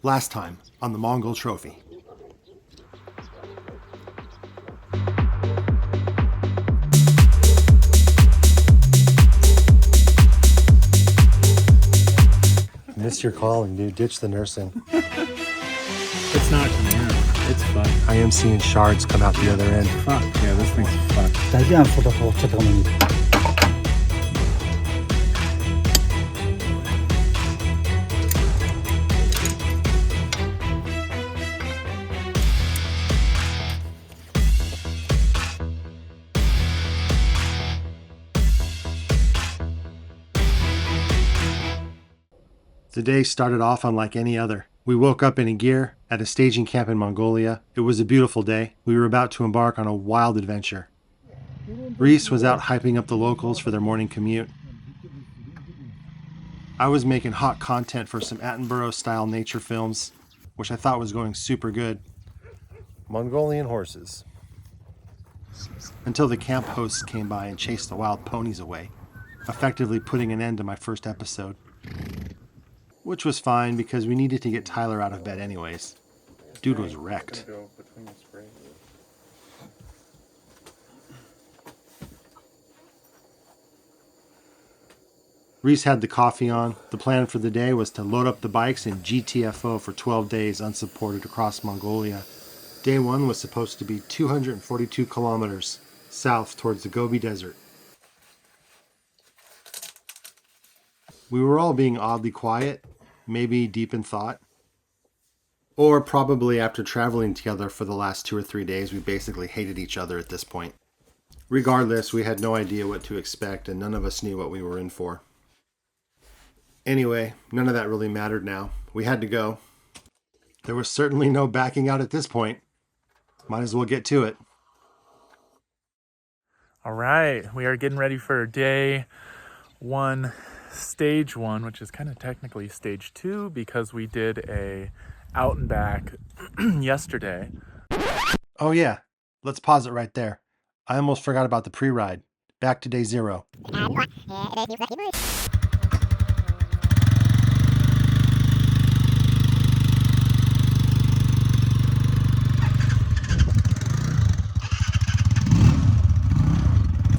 Last time on the Mongol Trophy. Missed your calling, dude. Ditch the nursing. It's not command. It's fun. I am seeing shards come out the other end. Fuck. Yeah, this thing's fucked. The day started off unlike any other. We woke up in a gear at a staging camp in Mongolia. It was a beautiful day. We were about to embark on a wild adventure. Rhys was out hyping up the locals for their morning commute. I was making hot content for some Attenborough-style nature films, which I thought was going super good. Mongolian horses. Until the camp hosts came by and chased the wild ponies away, effectively putting an end to my first episode. Which was fine because we needed to get Tyler out of bed anyways. Dude was wrecked. Rhys had the coffee on. The plan for the day was to load up the bikes and GTFO for 12 days unsupported across Mongolia. Day 1 was supposed to be 242 kilometers south towards the Gobi Desert. We were all being oddly quiet, maybe deep in thought. Or probably after traveling together for the last 2 or 3 days, we basically hated each other at this point. Regardless, we had no idea what to expect and none of us knew what we were in for. Anyway, none of that really mattered now. We had to go. There was certainly no backing out at this point. Might as well get to it. All right, we are getting ready for day 1, stage 1, which is kind of technically stage 2 because we did a out and back yesterday. Oh yeah, let's pause it right there. I almost forgot about the pre-ride. Back to day 0.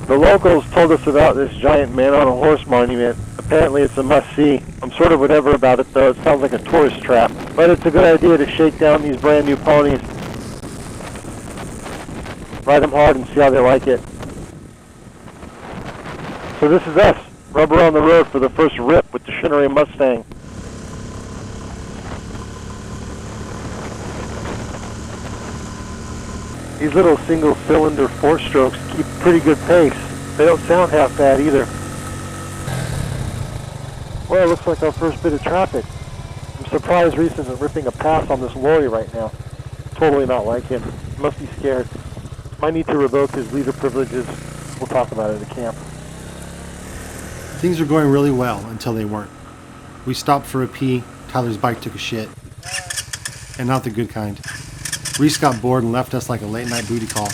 The locals told us about this giant man-on-a-horse monument. Apparently it's a must-see. I'm sort of whatever about it though. It sounds like a tourist trap. But it's a good idea to shake down these brand new ponies. Ride them hard and see how they like it. So this is us. Rubber on the road for the first rip with the Shinnery Mustang. These little single-cylinder 4-strokes keep pretty good pace. They don't sound half bad either. Well, it looks like our first bit of traffic. I'm surprised Rhys isn't ripping a pass on this lorry right now. Totally not like him. Must be scared. Might need to revoke his leader privileges. We'll talk about it at camp. Things were going really well until they weren't. We stopped for a pee. Tyler's bike took a shit. And not the good kind. Rhys got bored and left us like a late-night booty call.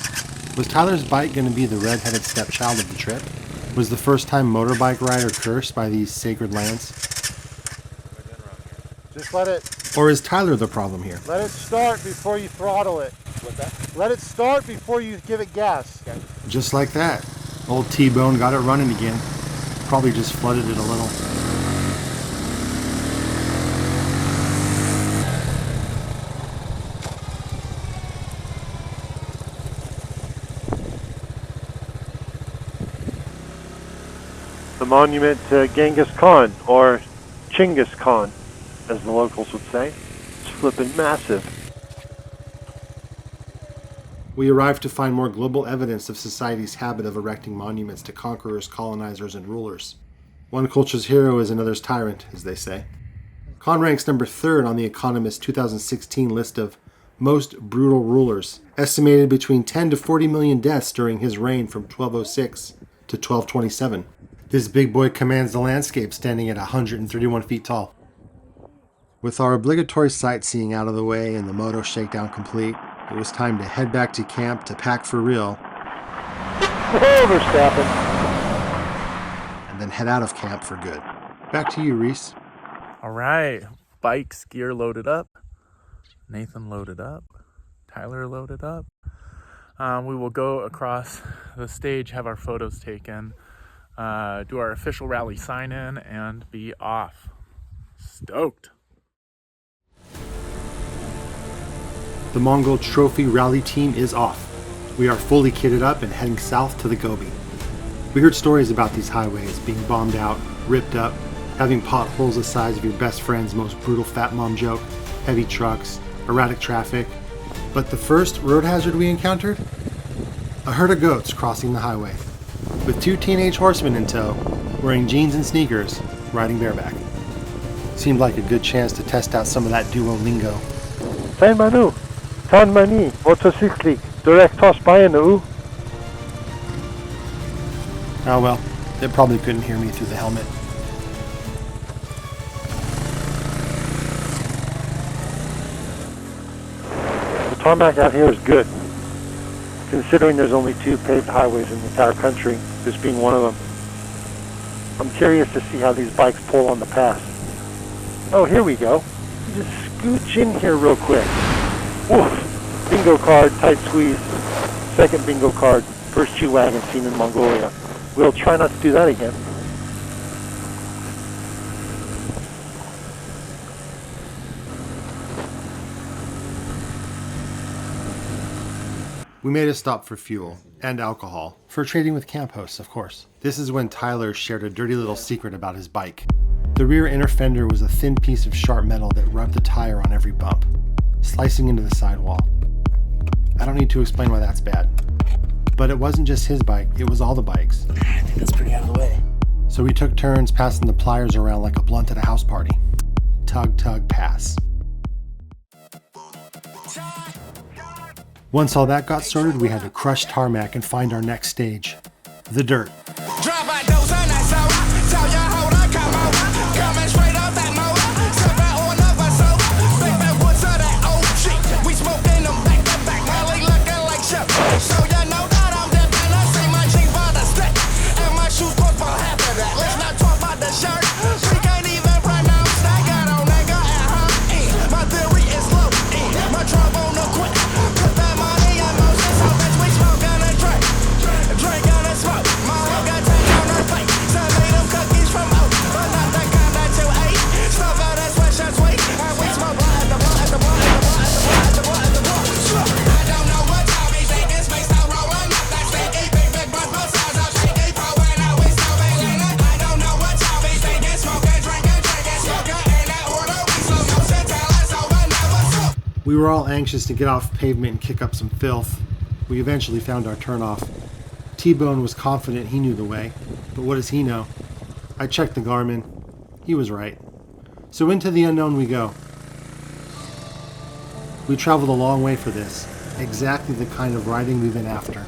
Was Tyler's bike going to be the red-headed stepchild of the trip? Was the first-time motorbike rider cursed by these sacred lands? Just let it... Or is Tyler the problem here? Let it start before you throttle it. What's that? Let it start before you give it gas. Okay. Just like that. Old T-Bone got it running again. Probably just flooded it a little. The monument to Genghis Khan, or Chinggis Khan, as the locals would say. It's flippin' massive. We arrived to find more global evidence of society's habit of erecting monuments to conquerors, colonizers, and rulers. One culture's hero is another's tyrant, as they say. Khan ranks number 3rd on the Economist 2016 list of most brutal rulers, estimated between 10 to 40 million deaths during his reign from 1206 to 1227. This big boy commands the landscape, standing at 131 feet tall. With our obligatory sightseeing out of the way and the moto shakedown complete, it was time to head back to camp to pack for real. Verstappen. And then head out of camp for good. Back to you, Rhys. All right, bikes, gear loaded up. Nathan loaded up. Tyler loaded up. We will go across the stage, have our photos taken, do our official rally sign-in, and be off. Stoked. The Mongol Trophy rally team is off. We are fully kitted up and heading south to the Gobi. We heard stories about these highways being bombed out, ripped up, having potholes the size of your best friend's most brutal fat mom joke, heavy trucks, erratic traffic. But the first road hazard we encountered? A herd of goats crossing the highway, with 2 teenage horsemen in tow, wearing jeans and sneakers, riding bareback. Seemed like a good chance to test out some of that duo lingo. Sein Manu, Tan Mani, Motocyklik, direkt toss by nu. Oh well, they probably couldn't hear me through the helmet. The tarmac out here is good, considering there's only 2 paved highways in the entire country, this being one of them. I'm curious to see how these bikes pull on the pass. Oh, here we go. Just scooch in here real quick. Woof! Bingo card, tight squeeze. Second bingo card, first G-Wagon seen in Mongolia. We'll try not to do that again. We made a stop for fuel and alcohol, for trading with camp hosts, of course. This is when Tyler shared a dirty little secret about his bike. The rear inner fender was a thin piece of sharp metal that rubbed the tire on every bump, slicing into the sidewall. I don't need to explain why that's bad. But it wasn't just his bike, it was all the bikes. I think that's pretty out of the way. So we took turns passing the pliers around like a blunt at a house party. Tug, tug, pass. Once all that got sorted, we had to crush tarmac and find our next stage, the dirt. We were all anxious to get off pavement and kick up some filth. We eventually found our turnoff. T-Bone was confident he knew the way, but what does he know? I checked the Garmin. He was right. So into the unknown we go. We traveled a long way for this, exactly the kind of riding we've been after.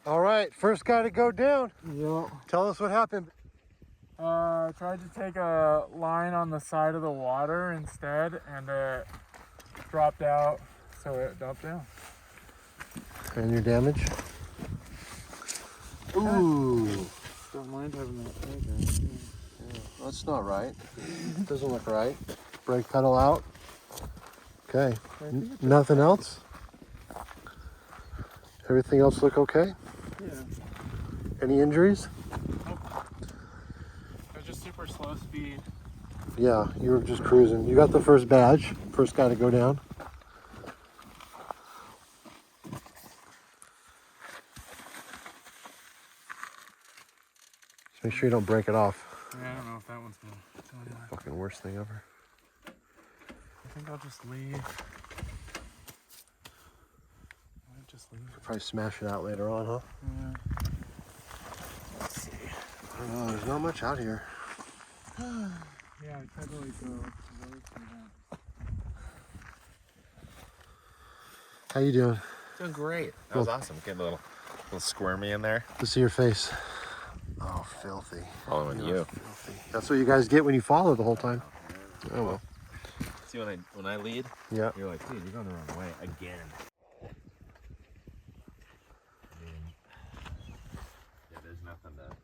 All right, first guy to go down. Yep. Tell us what happened. Tried to take a line on the side of the water instead, and it dropped out, so it dumped down. And your damage? Ooh. Don't mind having that tag. That's not right. Doesn't look right. Brake pedal out. Okay. Nothing else? Everything else look okay? Yeah. Any injuries? Nope. It was just super slow speed. Yeah, you were just cruising. You got the first badge. First guy to go down. Just make sure you don't break it off. Yeah, I don't know if that one's gonna do anything. Fucking worst thing ever. I think I'll just leave. I might just leave. Probably smash it out later on, huh? Yeah. Let's see. I don't know, there's not much out here. Yeah, I tried to like go away from that. How you doing? Doing great. That was awesome. Getting a little squirmy in there. To see your face. Oh, filthy. Following you. Filthy. That's what you guys get when you follow the whole time. Oh well. See, when I lead, Yeah. you're like, dude, you're going the wrong way again. Yeah, there's nothing to lose.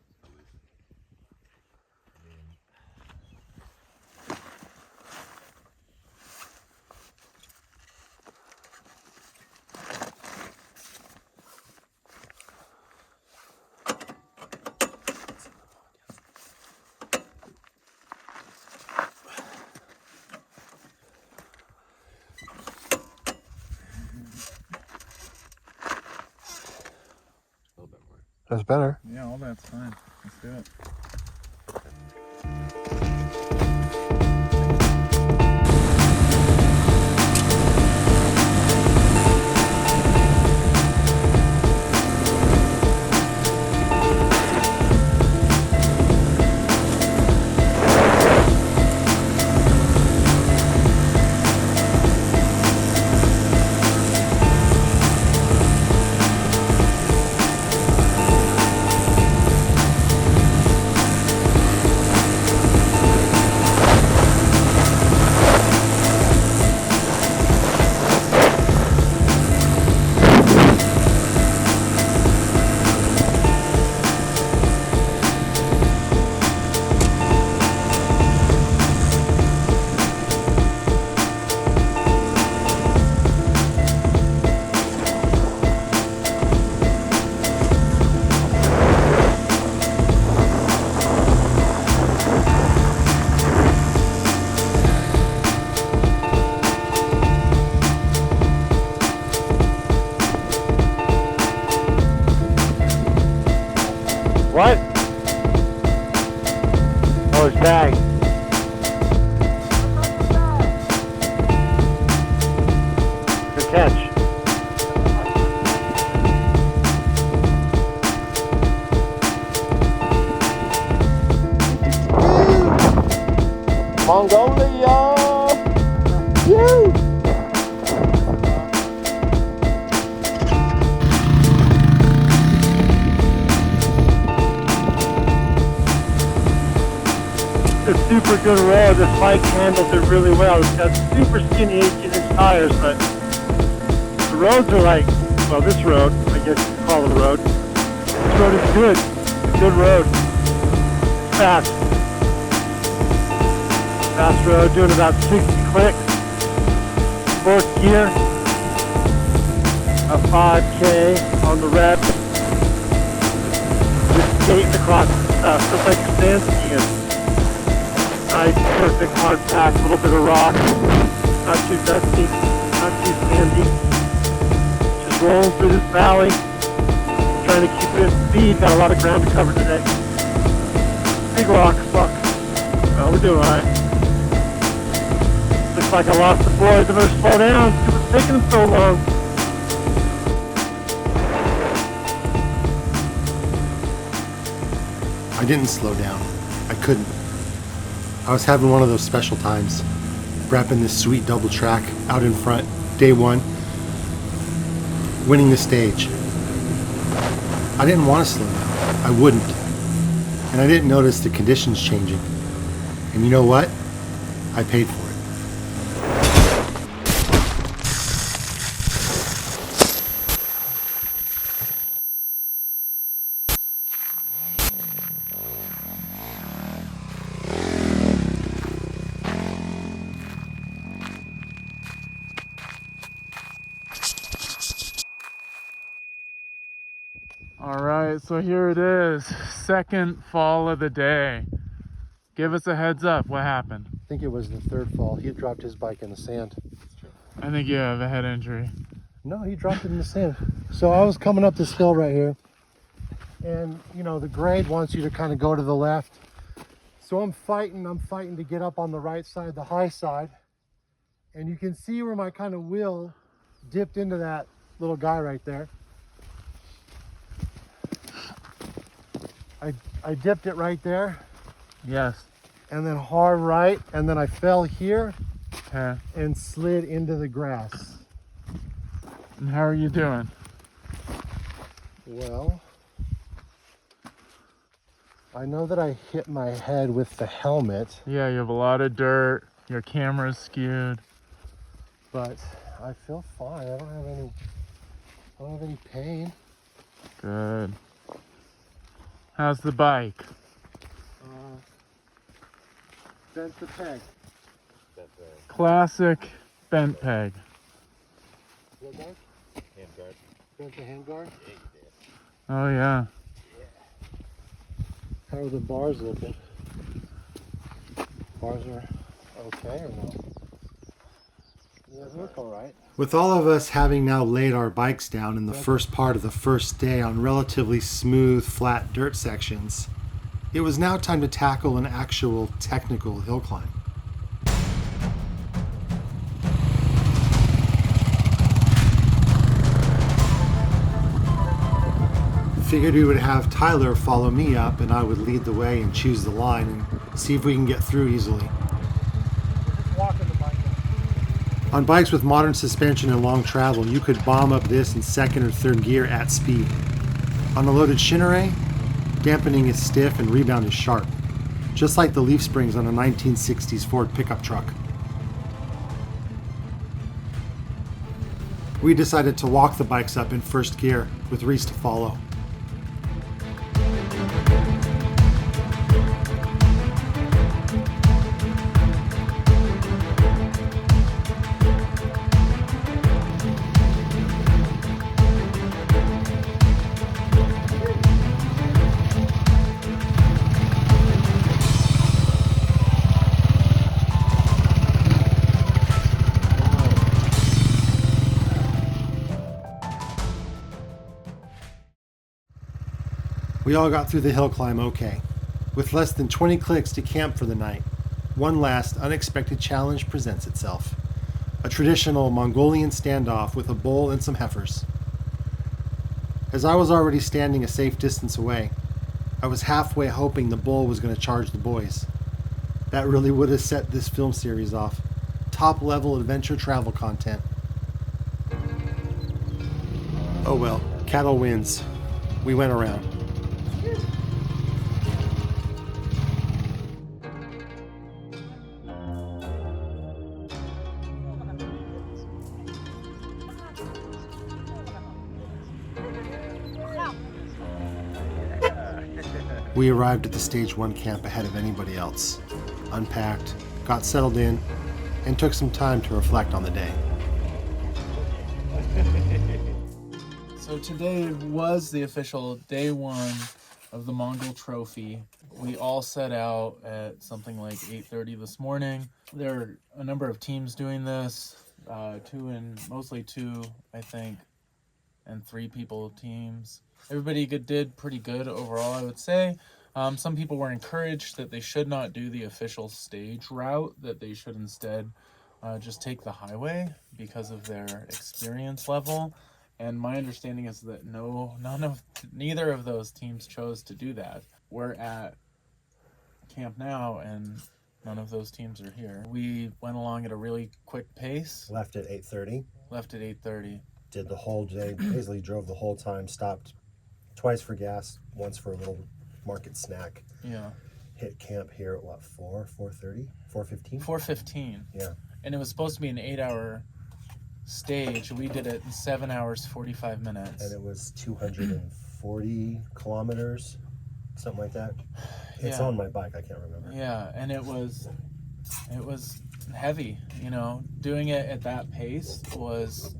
A little bit more. That's better. Yeah, all that's fine. Let's do it. What? Oh, his bag. Good catch. Mongolia! Woo! It's a super good road. This bike handles it really well. It's got super skinny 18-inch tires, but the roads are like, well, this road, I guess you could call it a road. This road is good. It's a good road. Fast. Fast road, doing about 60 clicks. Fourth gear. A 5K on the red. Just skating across stuff. Looks like sand skiing. Nice, perfect hard pack, a little bit of rock. Not too dusty, not too sandy. Just rolling through this valley. Trying to keep it at speed. Got a lot of ground to cover today. Big rock, fuck. Well, we're doing alright. Looks like I lost the boys. I better slow down. It was taking them so long. I didn't slow down. I couldn't. I was having one of those special times. Repping this sweet double track out in front, day one. Winning the stage. I didn't want to slow down. I wouldn't. And I didn't notice the conditions changing. And you know what? I paid for it. All right, so here it is, second fall of the day. Give us a heads up, what happened? I think it was the third fall. He had dropped his bike in the sand. I think you have a head injury. No, he dropped it in the sand. So I was coming up this hill right here. And, you know, the grade wants you to kind of go to the left. So I'm fighting to get up on the right side, the high side. And you can see where my kind of wheel dipped into that little guy right there. I dipped it right there. Yes. And then hard right. And then I fell here Okay. and slid into the grass. And how are you doing? Well, I know that I hit my head with the helmet, Yeah, you have a lot of dirt. Your camera's skewed. but I feel fine. I don't have any pain. Good. How's the bike? Bent the peg. Classic bent peg. What guy? Handguard. Bent the handguard. Oh yeah. How are the bars looking? Bars are okay or no? Yeah, they look all right. With all of us having now laid our bikes down in the first part of the first day on relatively smooth, flat dirt sections, it was now time to tackle an actual technical hill climb. Figured we would have Tyler follow me up and I would lead the way and choose the line and see if we can get through easily. On bikes with modern suspension and long travel, you could bomb up this in second or third gear at speed. On a loaded shin array, dampening is stiff and rebound is sharp, just like the leaf springs on a 1960s Ford pickup truck. We decided to walk the bikes up in first gear with Rhys to follow. We all got through the hill climb okay. With less than 20 clicks to camp for the night, one last unexpected challenge presents itself. A traditional Mongolian standoff with a bull and some heifers. As I was already standing a safe distance away, I was halfway hoping the bull was going to charge the boys. That really would have set this film series off. Top level adventure travel content. Oh well, cattle wins. We went around. We arrived at the Stage 1 camp ahead of anybody else, unpacked, got settled in, and took some time to reflect on the day. So today was the official day one of the Mongol Trophy. We all set out at something like 8:30 this morning. There are a number of teams doing this, mostly two, I think, and 3 people teams. Everybody did pretty good overall, I would say. Some people were encouraged that they should not do the official stage route, that they should instead just take the highway because of their experience level. And my understanding is that neither of those teams chose to do that. We're at camp now and none of those teams are here. We went along at a really quick pace. Left at 8:30. Left at 8:30. Did the whole day, basically drove the whole time, stopped Twice for gas, once for a little market snack. Yeah. Hit camp here at what, 4:30? 4:15? 4:15. Yeah. And it was supposed to be an 8-hour stage. We did it in 7 hours, 45 minutes. And it was 240 kilometers, something like that. It's Yeah. on my bike, I can't remember. Yeah, and it was heavy, you know. Doing it at that pace was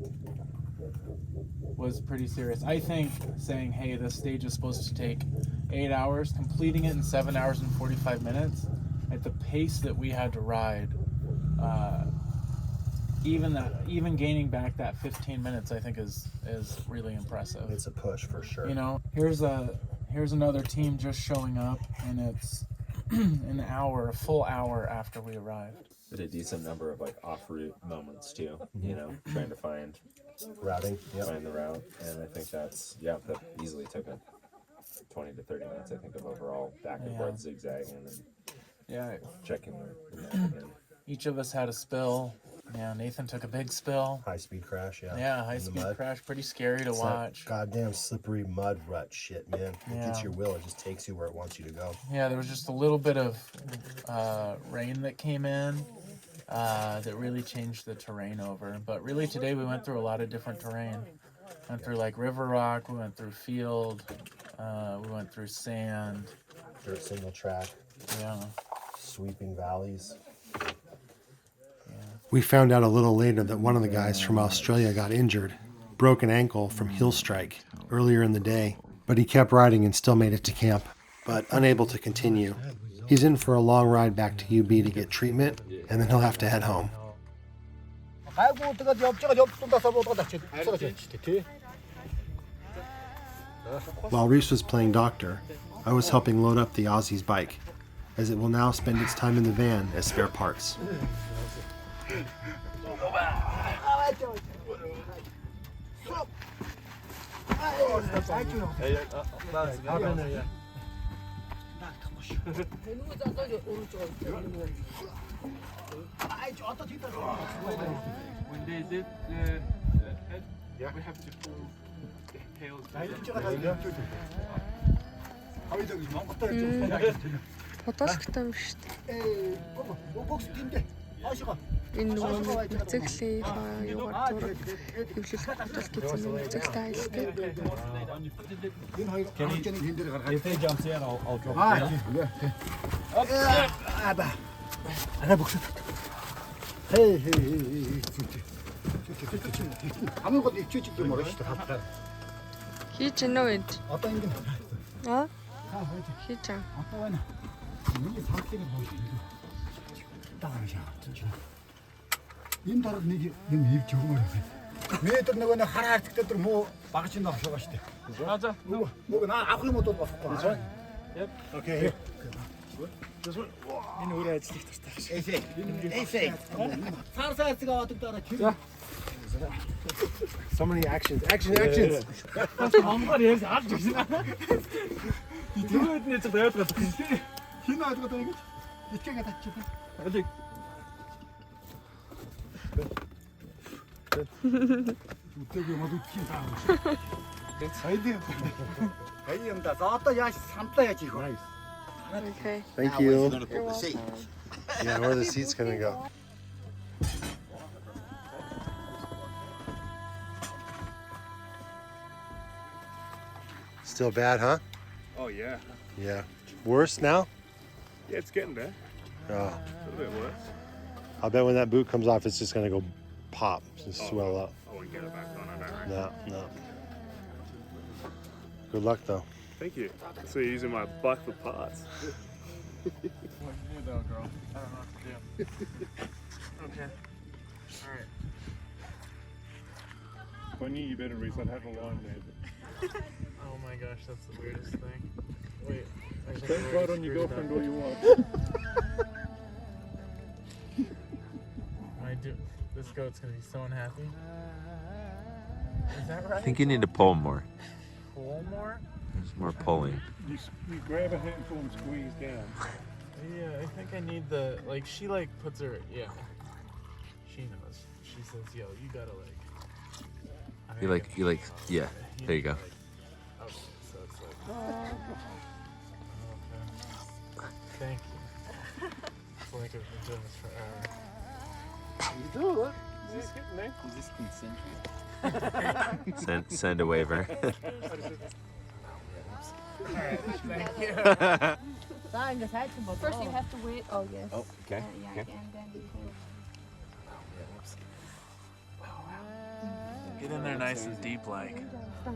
pretty serious. I think saying, hey, this stage is supposed to take 8 hours, completing it in 7 hours and 45 minutes, at the pace that we had to ride, even gaining back that 15 minutes, I think is really impressive. It's a push for sure. You know, here's another team just showing up, and it's a full hour after we arrived. Did a decent number of like off-route moments too. You know, trying to find Routing, find the route, and I think that easily took 20 to 30 minutes. I think of overall back and forth zigzagging and Yeah, checking the map again. each of us had a spill. Yeah, Nathan took a big spill. High speed crash, yeah. Yeah, In high the speed mud. crash, pretty scary to It's watch. that goddamn slippery mud rut shit, man. It gets Yeah. your will. It just takes you where it wants you to go. Yeah, there was just a little bit of rain that came in that really changed the terrain over. But really today we went through a lot of different terrain. Went through like river rock, we went through field, we went through sand. Dirt single track, Yeah. sweeping valleys. We found out a little later that one of the guys from Australia got injured, broke an ankle from heel strike earlier in the day, but he kept riding and still made it to camp, but unable to continue. He's in for a long ride back to UB to get treatment, and then he'll have to head home. While Rhys was playing doctor, I was helping load up the Aussie's bike, as it will now spend its time in the van as spare parts. When they did the head, we have to pull the tails back. Бодолтой юм шүү дээ. Энэ нөгөө мотоциклын юугаар зураг хэвлэх бодол гэсэн юм мотоциклтай айлтай. Хийж гэнэ үү энд? Одоо ингэ. Аа? Хийж байгаа. Одоо байна. Миний санхлыг хөөж ингэ. Дагаа шаа. Энэ дараа нэг юм ивж өгмөр байна. Миний тэр нөгөө нэг хараар зэгтээ тэр муу багаж энэ авшгаа штэ. За. Нөгөө наа авах юм бол болохгүй. Yep. Okay. Энэ өөрөө ажиллах хэрэгтэй. Эсэй. Цаарсаарцыг аваад дараа чи. So many actions. Actions. Монгол ярьж авч ирсэн. Идээд нэг байгаад байгаа. Хин ойлгоод байгаа гэж. Ичээгээ татчих. Алиг. Үтэйг юм үтхийн таа. Хайм да. За одоо яаж самлаа яаж ийх вэ? Okay. Thank you. Yeah, where are the seats gonna go? Still bad, huh? Oh yeah. Yeah. Worse now? Yeah, it's getting there. Oh. A little bit worse. I'll bet when that boot comes off, it's just gonna go pop, just swell up. I won't get it back on, I don't reckon. No. Good luck, though. Thank you. So you're using my bike for parts. What to do though, girl? I don't know what to do. Okay. Alright. If I knew you better, Rhys, I'd have a line there. Oh my gosh, that's the weirdest thing. Wait. Don't ride on your girlfriend all you want. This goat's gonna be so unhappy. Is that right? I think you need to pull more. Pull more? There's more pulling. You grab a handful and squeeze down. Yeah, I think I need she puts her, she knows. She says, yo, you gotta You like, yeah, there you go. Okay, so it's Thank you. It's like I've been doing this forever. You do, look. He's just getting there. Is this consensual? Send a waiver. First you have to wait. Oh yes. Oh, okay. Yeah, Okay. and then you Get in there nice and deep like. I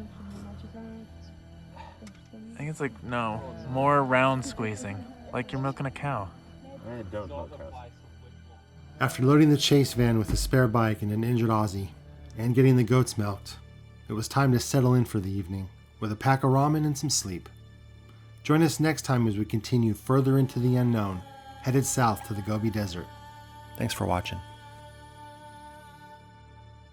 think it's like, no, more round squeezing. Like you're milking a cow. I don't know cows. After loading the chase van with a spare bike and an injured Aussie, and getting the goats milked, it was time to settle in for the evening with a pack of ramen and some sleep. Join us next time as we continue further into the unknown, headed south to the Gobi Desert. Thanks for watching.